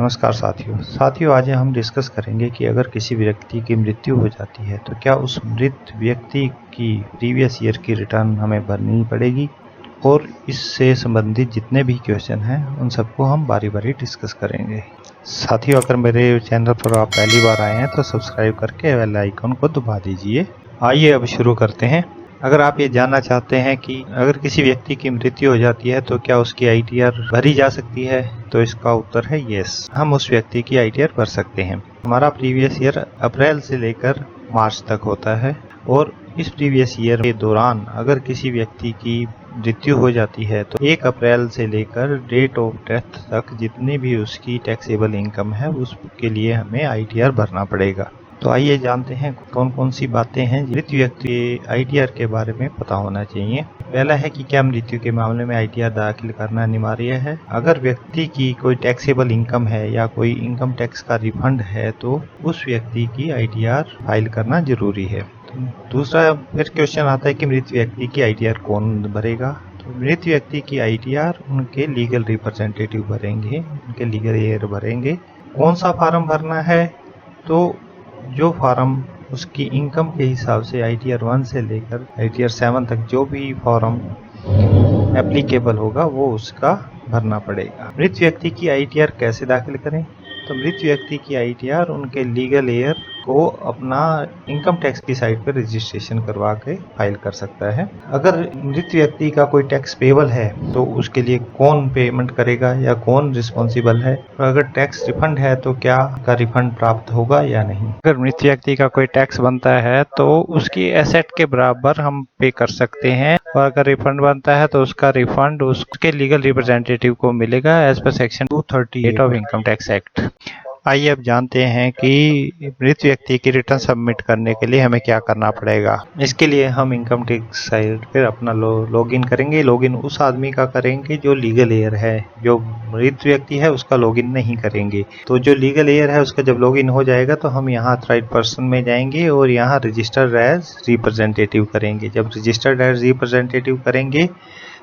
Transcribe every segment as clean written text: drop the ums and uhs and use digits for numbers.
नमस्कार साथियों आज हम डिस्कस करेंगे कि अगर किसी व्यक्ति की मृत्यु हो जाती है तो क्या उस मृत व्यक्ति की प्रीवियस ईयर की रिटर्न हमें भरनी पड़ेगी, और इससे संबंधित जितने भी क्वेश्चन हैं उन सबको हम बारी बारी डिस्कस करेंगे। साथियों, अगर मेरे चैनल पर आप पहली बार आए हैं तो सब्सक्राइब करके बेल आइकन को दबा दीजिए। आइए अब शुरू करते हैं। अगर आप ये जानना चाहते हैं कि अगर किसी व्यक्ति की मृत्यु हो जाती है तो क्या उसकी आईटीआर भरी जा सकती है, तो इसका उत्तर है यस, हम उस व्यक्ति की आईटीआर भर सकते हैं। हमारा प्रीवियस ईयर अप्रैल से लेकर मार्च तक होता है, और इस प्रीवियस ईयर के दौरान अगर किसी व्यक्ति की मृत्यु हो जाती है तो 1 अप्रैल से लेकर डेट ऑफ डेथ तक जितनी भी उसकी टैक्सेबल इनकम है उसके लिए हमें आईटीआर भरना पड़ेगा। तो आइए जानते हैं कौन कौन सी बातें हैं मृत व्यक्ति आईटीआर के बारे में पता होना चाहिए। पहला है कि क्या मृत्यु के मामले में आईटीआर दाखिल करना अनिवार्य है। अगर व्यक्ति की कोई टैक्सेबल इनकम है या कोई इनकम टैक्स का रिफंड है तो उस व्यक्ति की आईटीआर फाइल करना जरूरी है। दूसरा फिर क्वेश्चन आता है कि मृत व्यक्ति की आईटीआर कौन भरेगा। तो मृत व्यक्ति की आईटीआर उनके लीगल रिप्रेजेंटेटिव भरेंगे, उनके लीगल एयर भरेंगे। कौन सा फॉर्म भरना है, तो जो फॉर्म उसकी इनकम के हिसाब से आईटीआर 1 से लेकर आईटीआर 7 तक जो भी फॉर्म एप्लीकेबल होगा वो उसका भरना पड़ेगा। मृत व्यक्ति की आईटीआर कैसे दाखिल करें, तो मृत व्यक्ति की आईटीआर उनके लीगल एयर को अपना इनकम टैक्स की साइट पर रजिस्ट्रेशन करवा के फाइल कर सकता है। अगर मृत व्यक्ति का कोई टैक्स पेबल है तो उसके लिए कौन पेमेंट करेगा या कौन रिस्पॉन्सिबल है, और अगर टैक्स रिफंड है तो क्या का रिफंड प्राप्त होगा या नहीं। अगर मृत व्यक्ति का कोई टैक्स बनता है तो उसकी एसेट के बराबर हम पे कर सकते हैं, और अगर रिफंड बनता है तो उसका रिफंड उसके लीगल रिप्रेजेंटेटिव को मिलेगा as per section 238 of income tax act. आइए अब जानते हैं कि मृत व्यक्ति की रिटर्न सबमिट करने के लिए हमें क्या करना पड़ेगा। इसके लिए हम इनकम टैक्स साइट पर अपना लॉगिन करेंगे। लॉगिन उस आदमी का करेंगे जो लीगल एयर है, जो मृत व्यक्ति है उसका लॉगिन नहीं करेंगे। तो जो लीगल एयर है उसका जब लॉगिन हो जाएगा तो हम यहाँ ऑथराइज्ड पर्सन में जाएंगे और यहाँ रजिस्टर्ड एज रिप्रेजेंटेटिव करेंगे। जब रजिस्टर्ड एज रिप्रेजेंटेटिव करेंगे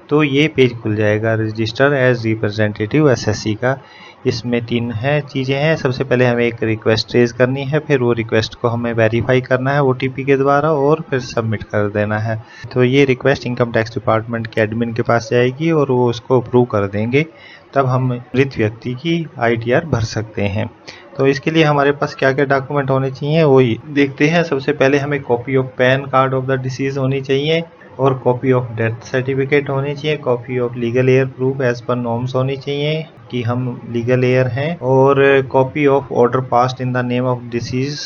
तो ये पेज खुल जाएगा, रजिस्टर एज रिप्रेजेंटेटिव एसएससी का। इसमें 3 चीज़ें हैं। सबसे पहले हमें एक रिक्वेस्ट रेज करनी है, फिर वो रिक्वेस्ट को हमें वेरीफाई करना है ओटीपी के द्वारा, और फिर सबमिट कर देना है। तो ये रिक्वेस्ट इनकम टैक्स डिपार्टमेंट के एडमिन के पास जाएगी और वो उसको अप्रूव कर देंगे, तब हम मृत व्यक्ति की आईटीआर भर सकते हैं। तो इसके लिए हमारे पास क्या क्या डॉक्यूमेंट होने चाहिए वो देखते हैं। सबसे पहले हमें copy of PAN card of the deceased होनी चाहिए, और कॉपी ऑफ डेथ सर्टिफिकेट होनी चाहिए, copy of legal heir proof as per norms होनी चाहिए कि हम लीगल एयर हैं, और copy of order passed in the name of deceased.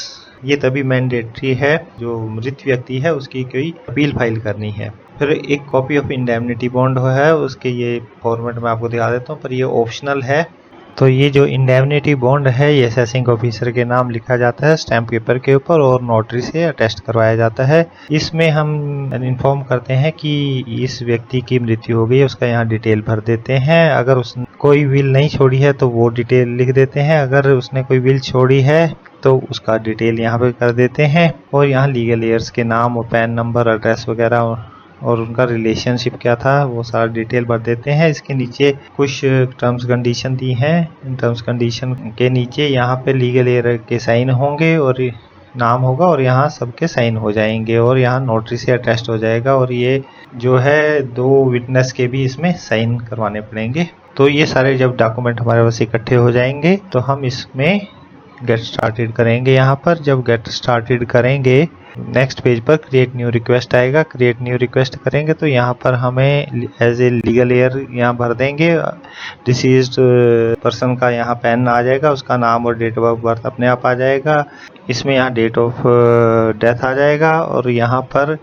ये तभी मैंडेटरी है जो मृत व्यक्ति है उसकी कोई अपील फाइल करनी है। फिर एक कॉपी ऑफ इंडेमनिटी बॉन्ड है, उसके ये फॉर्मेट में आपको दिखा देता हूँ, पर ये ऑप्शनल है। तो ये जो इंडेमनिटी बॉन्ड है ये असेसिंग ऑफिसर के नाम लिखा जाता है स्टैम्प पेपर के ऊपर, और नोटरी से अटेस्ट करवाया जाता है। इसमें हम इन्फॉर्म करते हैं कि इस व्यक्ति की मृत्यु हो गई, उसका यहाँ डिटेल भर देते हैं। अगर उसने कोई विल नहीं छोड़ी है तो वो डिटेल लिख देते हैं, अगर उसने कोई विल छोड़ी है तो उसका डिटेल यहाँ पे कर देते हैं, और यहाँ लीगल एयर्स के नाम और पैन नंबर, एड्रेस वगैरह और उनका रिलेशनशिप क्या था वो सारा डिटेल भर देते हैं। इसके नीचे कुछ टर्म्स कंडीशन दी हैं। इन टर्म्स कंडीशन के नीचे यहाँ पे लीगल एयर के साइन होंगे और नाम होगा, और यहाँ सबके साइन हो जाएंगे, और यहाँ नोटरी से अटेस्ट हो जाएगा, और ये जो है 2 विटनेस के भी इसमें साइन करवाने पड़ेंगे। तो ये सारे जब डॉक्यूमेंट हमारे पास इकट्ठे हो जाएंगे तो हम इसमें गेट स्टार्टेड करेंगे। यहाँ पर जब गेट स्टार्टेड करेंगे नेक्स्ट पेज पर क्रिएट न्यू रिक्वेस्ट आएगा। क्रिएट न्यू रिक्वेस्ट करेंगे तो यहाँ पर हमें एज ए लीगल एयर यहाँ भर देंगे। डिसीज्ड पर्सन का यहाँ पैन आ जाएगा, उसका नाम और डेट ऑफ बर्थ अपने आप आ जाएगा। इसमें यहाँ डेट ऑफ डेथ आ जाएगा, और यहाँ पर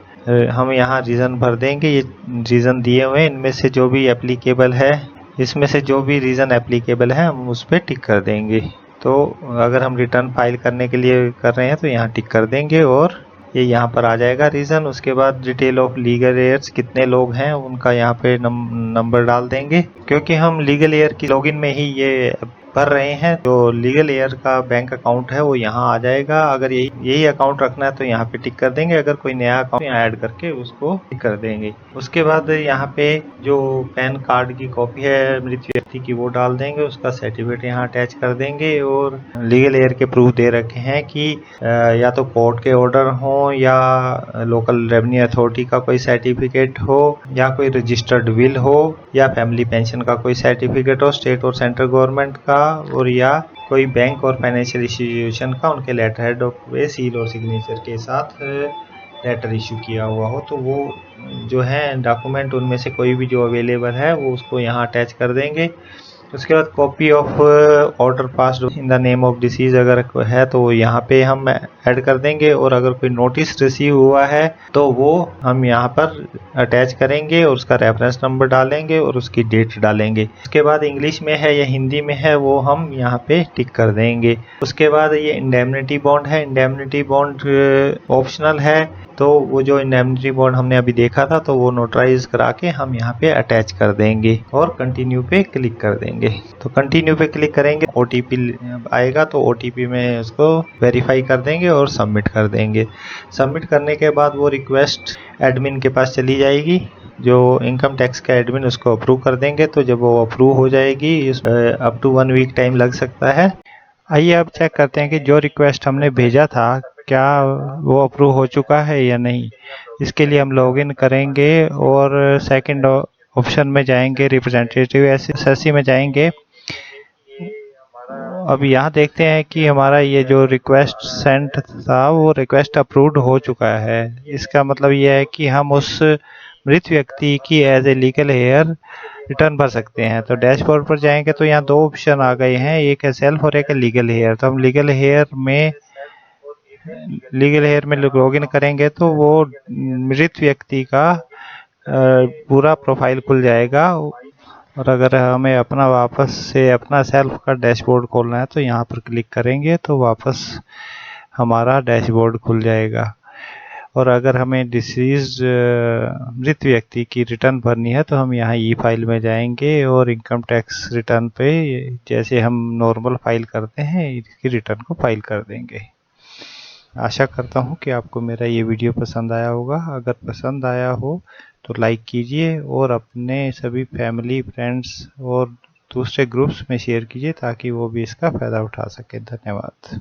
हम यहाँ रीज़न भर देंगे। ये रीज़न दिए हुए हैं, इनमें से जो भी एप्लीकेबल है, इसमें से जो भी रीज़न एप्लीकेबल है हम उस पर टिक कर देंगे। तो अगर हम रिटर्न फाइल करने के लिए कर रहे हैं तो यहाँ टिक कर देंगे, और ये यहाँ पर आ जाएगा रीज़न। उसके बाद डिटेल ऑफ लीगल एयर्स कितने लोग हैं उनका यहाँ पे नंबर डाल देंगे, क्योंकि हम लीगल एयर की लॉगिन में ही ये भर रहे हैं, जो लीगल हेयर का बैंक अकाउंट है वो यहाँ आ जाएगा। अगर यही अकाउंट रखना है तो यहाँ पे टिक कर देंगे, अगर कोई नया अकाउंट यहाँ ऐड करके उसको टिक कर देंगे। उसके बाद यहाँ पे जो पैन कार्ड की कॉपी है मृत व्यक्ति की वो डाल देंगे, उसका सर्टिफिकेट यहाँ अटैच कर देंगे। और लीगल हेयर के प्रूफ दे रखे हैं कि या तो कोर्ट के ऑर्डर हो या लोकल रेवेन्यू अथॉरिटी का कोई सर्टिफिकेट हो या कोई रजिस्टर्ड विल हो या फैमिली पेंशन का कोई सर्टिफिकेट हो स्टेट और सेंट्रल गवर्नमेंट का, और या कोई बैंक और फाइनेंशियल इंस्टीट्यूशन का उनके लेटर हेड पे सील और सिग्नेचर के साथ लेटर इशू किया हुआ हो, तो वो जो है डॉक्यूमेंट उनमें से कोई भी जो अवेलेबल है वो उसको यहाँ अटैच कर देंगे। उसके बाद copy of order pass in the name of disease अगर है तो यहाँ पे हम ऐड कर देंगे, और अगर कोई नोटिस रिसीव हुआ है तो वो हम यहाँ पर अटैच करेंगे और उसका रेफरेंस नंबर डालेंगे और उसकी डेट डालेंगे। उसके बाद इंग्लिश में है या हिंदी में है वो हम यहाँ पे टिक कर देंगे। उसके बाद ये इंडेमनिटी बॉन्ड है, इंडेमनिटी बॉन्ड ऑप्शनल है, तो वो जो इंडेमनिटी बॉन्ड हमने अभी देखा था तो वो नोटराइज करा के हम यहाँ पे अटैच कर देंगे और कंटिन्यू पे क्लिक कर देंगे। तो कंटिन्यू पे क्लिक करेंगे, ओटीपी आएगा तो ओटीपी में उसको वेरीफाई कर देंगे और सबमिट कर देंगे। सबमिट करने के बाद वो रिक्वेस्ट एडमिन के पास चली जाएगी, जो इनकम टैक्स का एडमिन उसको अप्रूव कर देंगे। तो जब वो अप्रूव हो जाएगी अप टू 1 वीक टाइम लग सकता है। आइए अब चेक करते हैं कि जो रिक्वेस्ट हमने भेजा था क्या वो अप्रूव हो चुका है या नहीं। इसके लिए हम लॉगिन करेंगे और सेकंड ऑप्शन में जाएंगे, रिप्रेजेंटेटिव एसएससी में जाएंगे। अब यहाँ देखते हैं कि हमारा ये जो रिक्वेस्ट सेंड था वो रिक्वेस्ट अप्रूव्ड हो चुका है। इसका मतलब ये है कि हम उस मृत व्यक्ति की as a legal heir return भर सकते हैं। तो डैशबोर्ड पर जाएंगे तो यहाँ 2 ऑप्शन आ गए हैं, एक है सेल्फ और एक है लीगल हेयर। तो हम लीगल हेयर में लॉगिन करेंगे तो वो मृत व्यक्ति का पूरा प्रोफाइल खुल जाएगा। और अगर हमें अपना वापस से अपना सेल्फ का डैशबोर्ड खोलना है तो यहाँ पर क्लिक करेंगे तो वापस हमारा डैशबोर्ड खुल जाएगा। और अगर हमें डिसीज मृत व्यक्ति की रिटर्न भरनी है तो हम यहाँ ई फाइल में जाएंगे और इनकम टैक्स रिटर्न पे जैसे हम नॉर्मल फाइल करते हैं इसकी रिटर्न को फाइल कर देंगे। आशा करता हूँ कि आपको मेरा ये वीडियो पसंद आया होगा। अगर पसंद आया हो तो लाइक कीजिए और अपने सभी फैमिली, फ्रेंड्स और दूसरे ग्रुप्स में शेयर कीजिए ताकि वो भी इसका फ़ायदा उठा सके। धन्यवाद।